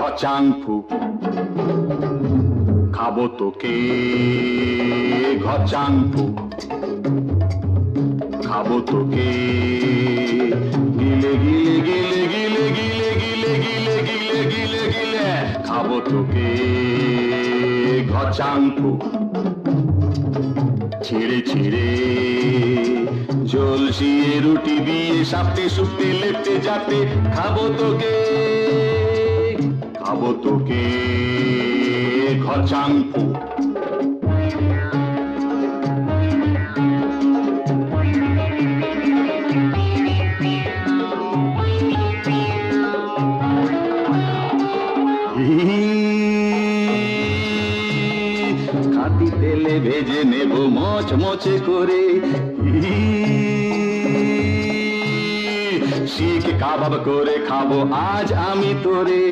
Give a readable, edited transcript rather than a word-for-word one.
ঘচাংফু খাবো তোকে ঘচাংফু খাবো তোকে গিলে গিলে গিলে গিলে গিলে গিলে গিলে গিলে গিলে গিলে খাবো তোকে ঘচাংফু ছিঁড়ে ছিঁড়ে জলসিয়ে রুটি দিয়ে সাপটে সুপটে লেপটে যাতে খাবো তোকে ঘচাংফু খাঁটি তেলে ভেজে নেব মচমচে করে শিখ কাবাব করে খাবো আজ আমি তোরে।